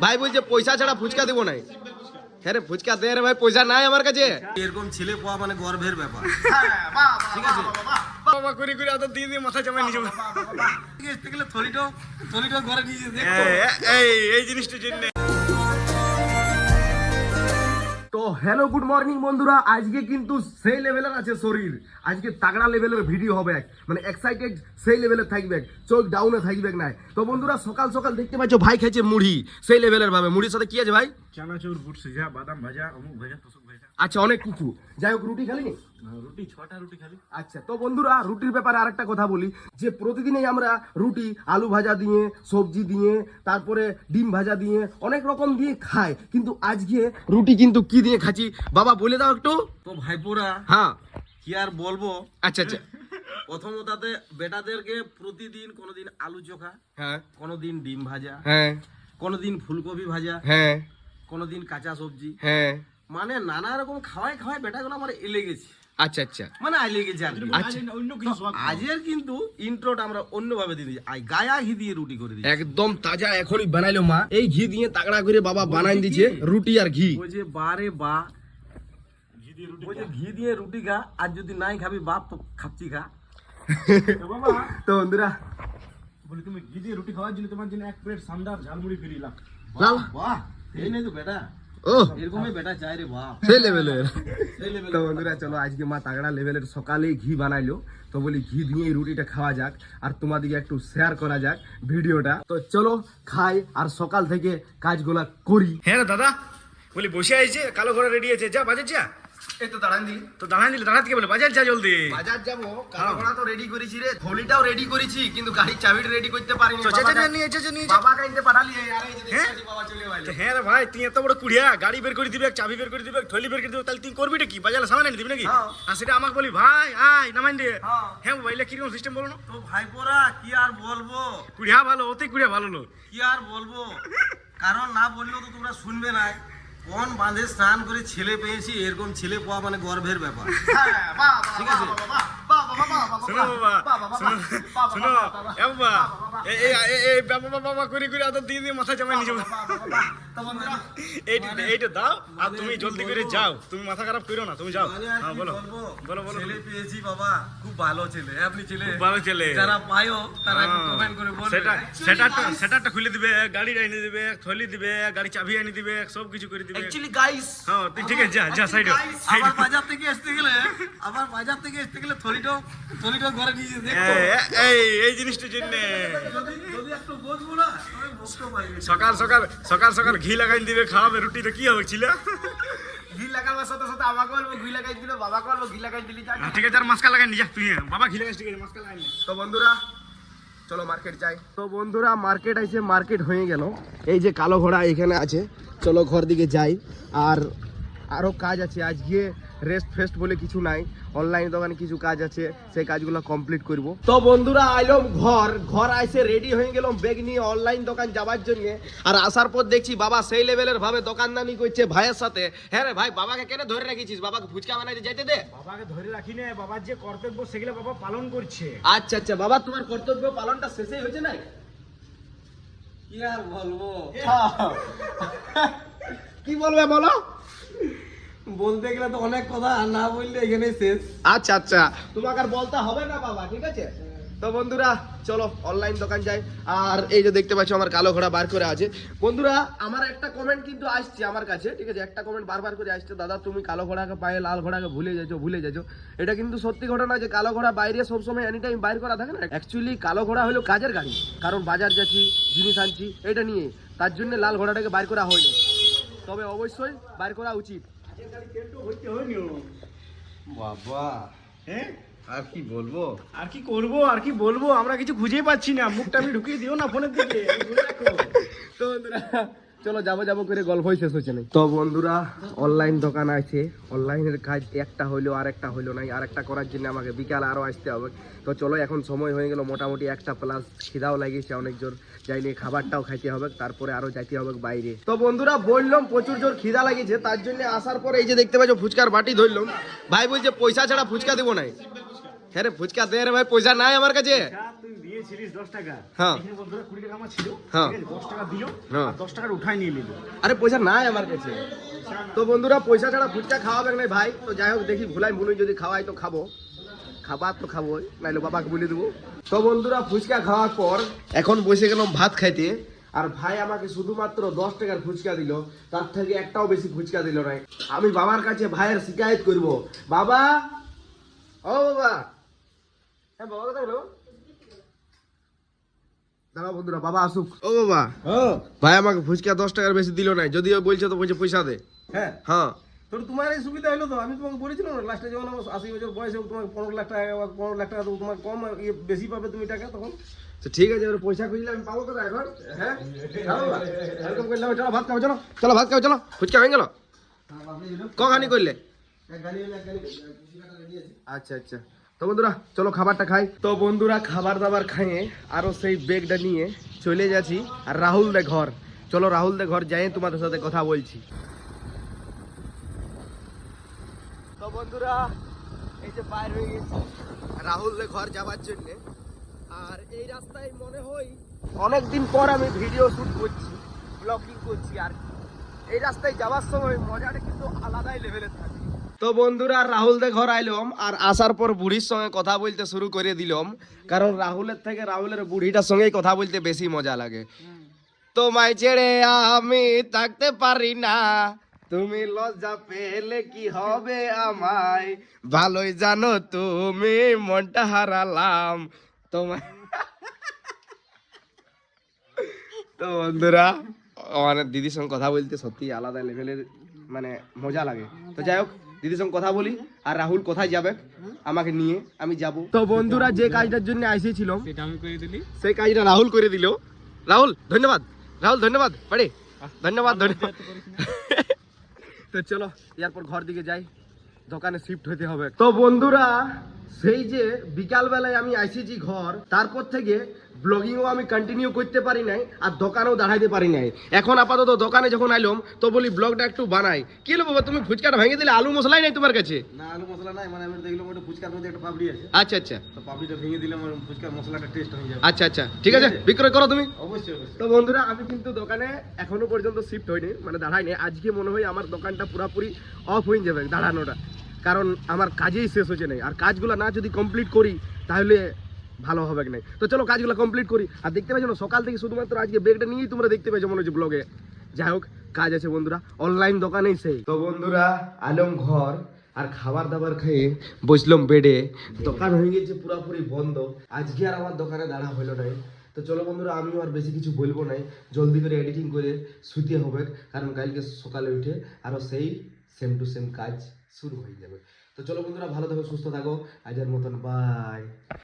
ভাই বলছে পয়সা ছাড়া ফুচকা দিব নাই। হ্যাঁ রে ফুচকা দে রে ভাই, পয়সা নাই আমার কাছে। এরকম ছেলে পাওয়া মানে গর্বের ব্যাপার। ঠিক আছে বাবা করে করে আদর দিয়ে দিয়ে মাথা জমাই নিয়ে যাবো। থলিটাও ঘরে নিয়ে এই জিনিসটার জন্য। তো হ্যালো গুড মর্নিং বন্ধুরা, আজকে কিন্তু সেই লেভেলের আছে শরীর, আজকে তাগড়া লেভেলের ভিডিও হবে, মানে এক্সাইটেড সেই লেভেলের থাকবে, চোখ ডাউনে থাকবে না। তো বন্ধুরা সকাল সকাল দেখতে পাচ্ছ ভাই খেয়েছে মুড়ি, সেই লেভেলের ভাবে। মুড়ির সাথে কি আছে ভাই? চানাচুর, বুট সিঝা, বাদাম ভাজা, অমুক ভাজা, তসুক ভাজা, আচ্ছা অনেক কিছু। যাই হোক রুটি খালি নি? রুটি 6টা রুটি খালি। আচ্ছা তো বন্ধুরা রুটির ব্যাপারে আরেকটা কথা বলি, যে প্রতিদিনই আমরা রুটি আলু ভাজা দিয়ে, সবজি দিয়ে, তারপরে ডিম ভাজা দিয়ে, অনেক রকম দিয়ে খাই, কিন্তু আজকে রুটি কিন্তু কি দিয়ে খাচ্ছি বাবা বলে দাও একটু। তো ভাইপোরা হ্যাঁ কি আর বলবো। আচ্ছা আচ্ছা প্রথমটাতে বেটাদেরকে প্রতিদিন কোনোদিন আলু চোখা, হ্যাঁ কোনোদিন ডিম ভাজা, হ্যাঁ কোনোদিন ফুলকপি ভাজা, হ্যাঁ কোনোদিন কাঁচা সবজি, হ্যাঁ মানে নানা রকম খাওয়াই খাওয়াই বেটাগুলো আমার এলে গেছে, আচ্ছা আচ্ছা মানে আইলে গেছে আর কি। আচ্ছা আজের কিন্তু ইন্ট্রোটা আমরা অন্যভাবে দিয়ে দিই, গায়া ঘি দিয়ে রুটি করে দিই। একদম তাজা এখনই বানাইলো মা, এই ঘি দিয়ে তাগড়া করে বাবা বানাই দিছে রুটি আর ঘি। ওই যে বারে বা ওই যে ঘি দিয়ে রুটি খা, আর যদি নাই খাবি বাপ তো খাচ্ছি খা। তো বন্ধুরা বলি তুমি ঘি দিয়ে রুটি খাওয়ার জন্য তোমার জন্য এক প্লেট সান্দার ঝালমুড়ি ফিরিলাম। লাল বাহ এই নেই তো বেটা, ও এরকমই বেটা চাই রে বাপ। সেই লেভেলের। সেই level তো বন্ধুরা চলো আজকে মা তাগড়া লেভেলের সকালেই ঘি বানাইলো, তো বলি ঘি দিয়ে এই রুটিটা খাওয়া যাক আর তোমাদেরকে একটু শেয়ার করা যাক ভিডিওটা। তো চলো খাই আর সকাল থেকে কাজগুলা করি। হ্যাঁ রে দাদা, বলি বসে আইছে, কালো ঘোড়া রেডি আছে, যা বাজার যা। এই তো দাঁড়ান দিলি, তো দাঁড়াতে কে বলে বাজার যা জলদি। বাজার যাবো, কালো ঘোড়া তো রেডি করেছি রে, থলিটাও রেডি করেছি, কিন্তু গাড়ির চাবিটা রেডি করতে পারিনি। তো নিয়ে যা। বাবা কাইতে পাঠালি, আর এই যে দেখতে হ্যাঁ? পাচ্ছি বাবা চলে তো আইলো। হ্যাঁ রে ভাই, তুই এত বড় কুড়িয়া, গাড়ি বের করে দিবে, চাবি বের করে দিবে, থলি বের করে দিবে, তাহলে তুই করবিটা কি? বাজারে সামান এনে দিবি নাকি? হ্যাঁ। আর সেটা আমাকে বলি ভাই আয় নামাইন দে। হ্যাঁ। হ্যাঁ মোবাইলে কিরকম সিস্টেম বলো না? তো ভাইপোরা কি আর বলবো, কুড়িয়া ভালো, অতি কুড়িয়া ভালো লোক। কি আর বলবো, কারণ না বললেও তো তোমরা শুনবে না। কোন বাঁধে স্নান করে ছেলে পেয়েছি, এরকম ছেলে পাওয়া মানে গর্বের ব্যাপার। ঠিক আছে শোনো বাবা, শোনো এ বাবা, এই বাবা করে করে আদর দিয়ে দিয়ে মাথা জমাই নিয়ে যাবো। এইটা দাও আর তুমি জলদি করে যাও, তুমি মাথা খারাপ করো না, তুমি যাও। মানে আর হ্যাঁ কি বলো বলবো, বলো বলো। ছেলে পেয়েছি বাবা, খুব ভালো ছেলে। আপনি ছেলে খুব ভালো ছেলে। যারা পায়ো তারা একটু কমেন্ট করে বলবে। সেটারটা খুলে দিবে, গাড়ি এনে দিবে, থলি দিবে, গাড়ি চাবি এনে দিবে, সব কিছু করে দিবে। অ্যাকচুয়ালি গাইস, হ্যাঁ তুই ঠিক আছে, যা সাইড। আবার বাজার থেকে আসতে গেলে থলিটাও ঘরে নিয়ে দেখো। এই জিনিসটার জন্য যদি একটু বসবো না তবে বসতে পারবে। সকাল সকাল ঘি লাগাই দিবে, খাওয়াবে রুটি, তো কি হবে ছিল? ঘি লাগাবার সাথে সাথে আমাকে বলবো ঘি লাগাই দিলে, বাবাকে বলবো ঘি লাগাই দিলি। ঠিক আছে, আর মাস্কা লাগাই নি যা তুই। বাবা ঘি লাগাইস, ঠিক আছে মাস্কা লাগাই নি। তো বন্ধুরা চলো মার্কেট যাই। তো বন্ধুরা মার্কেট আছে, মার্কেট হয়ে গেল, এই যে কালো ঘোড়া এখানে আছে, চলো ঘর দিকে যাই। আর আরো কাজ আছে আজকে, রেস্ট ফেস্ট বলে কিছু নাই, অনলাইন দোকানে কিছু কাজ আছে, সেই কাজগুলো কমপ্লিট করব। তো বন্ধুরা আইলাম ঘর আইসে রেডি হয়ে গেলাম ব্যাগ নিয়ে অনলাইন দোকান যাবার জন্য। আর আসার পর দেখছি বাবা সেই লেভেলের ভাবে দোকানদানি করছে ভাইয়ের সাথে। হ্যাঁ রে ভাই, বাবাকে কেন ধরে রেখেছিস? বাবাকে ফুচকা বানাইতে যাইতে দে। বাবাকে ধরে রাখি না, বাবার যে কর্তব্য সেগুলো বাবা পালন করছে। আচ্ছা আচ্ছা বাবা, তোমার কর্তব্য পালনটা শেষই হয়েছে না? কি আর বলবো, কি বলবে বলো? বলতে গেলে তো অনেক কথা, আর না বললে এখানে শেষ। আচ্ছা আচ্ছা, তোমাকে আর বলতে হবে না বাবা, ঠিক আছে? তো বন্ধুরা চলো অনলাইন দোকান যাই। আর এই যে দেখতে পাচ্ছ আমার কালো ঘোড়া বার করে আছে। বন্ধুরা আমার একটা কমেন্ট কিন্তু আসছে আমার কাছে, ঠিক আছে? একটা কমেন্ট বারবার করে আসছে, দাদা তুমি কালো ঘোড়াকে পায়ে লাল ঘোড়াকে ভুলে যাচ্ছ। এটা কিন্তু সত্যি ঘটনা যে কালো ঘোড়া বাইরে সবসময় এনি টাইম বাইর করা থাকে না। অ্যাকচুয়ালি কালো ঘোড়া হলো কাজের গাড়ি, কারণ বাজার যাচ্ছি, জিনিস আনছি, এটা নিয়ে, তার জন্য লাল ঘোড়াটাকে বাইর করা হয়নি, তবে অবশ্যই বাইর করা উচিত। বাবা হ্যাঁ আর কি বলবো, আর কি বলবো, আমরা কিছু খুঁজেই পাচ্ছি না, মুখটা আমি ঢুকিয়ে দিও না ফোনের দিকে। তো বন্ধুরা চলো যাবো করে গল্পই শেষ হচ্ছে না। তো বন্ধুরা অনলাইন দোকান আছে, অনলাইনের কাজ একটা হইলো আর একটা হইলো নাই, আর একটা করার জন্য আমাকে বিকাল আরো আসতে হবে। তো চলো এখন সময় হয়ে গেল মোটামুটি 1টা প্লাস, খিদাও লাগিয়েছে অনেক জোর, যাইলে খাবারটাও খাইতে হবে, তারপরে আরো যাইতে হবে বাইরে। তো বন্ধুরা বললাম প্রচুর জোর খিদা লাগিয়েছে, তার জন্য আসার পরে এই যে দেখতে পাচ্ছ ফুচকার বাটি ধরলাম। ভাই বলছে পয়সা ছাড়া ফুচকা দিব নাই। হ্যাঁ রে ফুচকা দে রে ভাই, পয়সা নাই আমার কাছে। তুই দিয়েছিলিস 10 টাকা, হ্যাঁ। এখানে বন্ধুরা 20 টাকা আমার ছিল, হ্যাঁ। ঠিক আছে, 10 টাকা দিল, হ্যাঁ। আর 10 টাকার উঠাই নিয়ে নিল। আরে পয়সা নাই আমার কাছে। তো বন্ধুরা পয়সা ছাড়া ফুচকা খাওয়াবে না ভাই। তো যাই হোক দেখি ভুলাই মুলুই যদি খাওয়াই তো খাবো, খাবার তো খাবোই, নাইলে বাবাকে বলে দেবো। তো বন্ধুরা ফুচকা খাওয়ার পর এখন বসে গেলাম ভাত খাইতে। আর ভাই আমাকে শুধুমাত্র 10 টাকার ফুচকা দিল, তার থেকে একটাও বেশি ফুচকা দিল নাই। আমি বাবার কাছে ভাইয়ের শিকায়ত করব। বাবা, ও বাবা, হ্যাঁ বাবা কোথায় গেল? দাঁড়াও বন্ধুরা, বাবা আসুক। ও বাবা, ভাই আমাকে ফুচকা 10 টাকার বেশি দিল নাই, যদিও বলছে তো বলছে পয়সা দে। হ্যাঁ, হ্যাঁ তোর তোমার এই সুবিধা হলো তো। আমি তোমাকে বলেছিলাম না লাস্টে যখন আমার 80 বছর বয়সে তোমাকে 15 লাখ টাকা বা 15 লাখ টাকা দেবো, তোমার কম বেশি পাবে তুমি টাকা তখন। তো ঠিক আছে, এবার পয়সা খুঁজলে আমি পাবো কোথায় এখন? হ্যাঁ যাবো না? এরকম করলে হবে? চলো ভাত খাও, চলো চলো ভাত খাও, চলো ফুচকা হয়ে গেল। কখানি করলে? আচ্ছা আচ্ছা। তো বন্ধুরা চলো খাবারটা খাই। তো বন্ধুরা খাবার দাবার খাইয়ে আরো সেই ব্যাগটা নিয়ে চলে যাচ্ছি আর রাহুল দে ঘর। চলো রাহুল দে ঘর যাই, তোমাদের সাথে কথা বলছি। তো বন্ধুরা এই যে বাইর হয়ে গেছি রাহুল দে ঘর যাওয়ার জন্য। আর এই রাস্তায় মনে হয় অনেকদিন পর আমি ভিডিও শুট করছি, ব্লগিং করছি। আর এই রাস্তায় যাওয়ার সময় মজাটা কিন্তু আলাদাই লেভেলের থাকে। তো বন্ধুরা রাহুল দে ঘর আইলাম, আর আসার পর বুড়ির সঙ্গে কথা বলতে শুরু করে দিলাম, কারণ রাহুলের থেকে রাহুলের বুড়িটার সঙ্গেই কথা বলতে বেশি মজা লাগে। তোমায় ছেড়ে আমি থাকতে পারি না, তুমি লজ্জা পেলে কি হবে আমায়, ভালোই জানো তুমি মনটা হারালাম তোমায়। তো বন্ধুরা আমার দিদির সঙ্গে কথা বলতে সত্যি আলাদা লেভেলের মানে মজা লাগে। তো যাই হোক দিদির সঙ্গে কথা বলি। আর রাহুল কোথায় যাবে আমাকে নিয়ে, আমি যাব। তো বন্ধুরা যে কাজটার জন্য এসেছিলাম সেটা আমি করে দিলি। সেই কাজটা রাহুল করে দিল। রাহুল ধন্যবাদ, রাহুল ধন্যবাদ, পারে ধন্যবাদ ধন্যবাদ। তো চলো এরপর ঘর দিকে যাই, দোকানে শিফট হতে হবে। তো বন্ধুরা সেই যে বিকাল বেলায় আমি এসেছি ঘর, তারপর থেকে ব্লগিংও আমি কন্টিনিউ করতে পারি নাই, আর দোকানেও দাঁড়াইতে পারি নাই। এখন আপাতত দোকানে যখন আইলাম তো বলি ব্লগটা একটু বানাই। কি হলো বাবা, তুমি ফুচকাটা ভেঙে দিলে, আলু মশলাই নাই তোমার কাছে? না আলু মশলা নাই, মানে আমি দেখলাম ওটা ফুচকার মধ্যে একটা পাপড়ি আছে, আচ্ছা আচ্ছা তো পাপড়িটা ভেঙে দিলাম আর ফুচকার মশলাটা টেস্ট হয়ে যাবে। আচ্ছা আচ্ছা ঠিক আছে, বিক্রয় করো তুমি। অবশ্যই অবশ্যই। তো বন্ধুরা আমি কিন্তু দোকানে এখনো পর্যন্ত শিফট হয়নি, মানে দাঁড়াইনি। আজকে মনে হয় আমার দোকানটা পুরোপুরি অফ হয়ে যাবে দাঁড়ানোটা, কারণ আমার কাজেই শেষ হচ্ছে না। আর কাজগুলো না যদি কমপ্লিট করি তাহলে ভালো হবে কি নাই। তো চলো কাজগুলো কমপ্লিট করি। আর দেখতে পাচ্ছ না সকাল থেকে শুধুমাত্র আজকে ব্রেকটা নিয়েই তোমরা দেখতে পেয়েছো মনে হচ্ছে ব্লগে। যাই হোক কাজ আছে বন্ধুরা, অনলাইন দোকানেই সেই। তো বন্ধুরা আলম ঘর আর খাবার দাবার খেয়ে বসলাম বেডে। দোকান হয়ে গেছে পুরোপুরি বন্ধ, আজকে আর আমার দোকানে দাঁড়া হলো নাই। তো চলো বন্ধুরা আমিও আর বেশি কিছু বলবো নাই, জলদি করে এডিটিং করে শুতে হবে, কারণ কালকে সকালে উঠে আরও সেই সেম টু সেম কাজ শুরু হয়ে যাবে। তো চলো বন্ধুরা ভালো থাকো, সুস্থ থাকো, আজকের মতন বাই।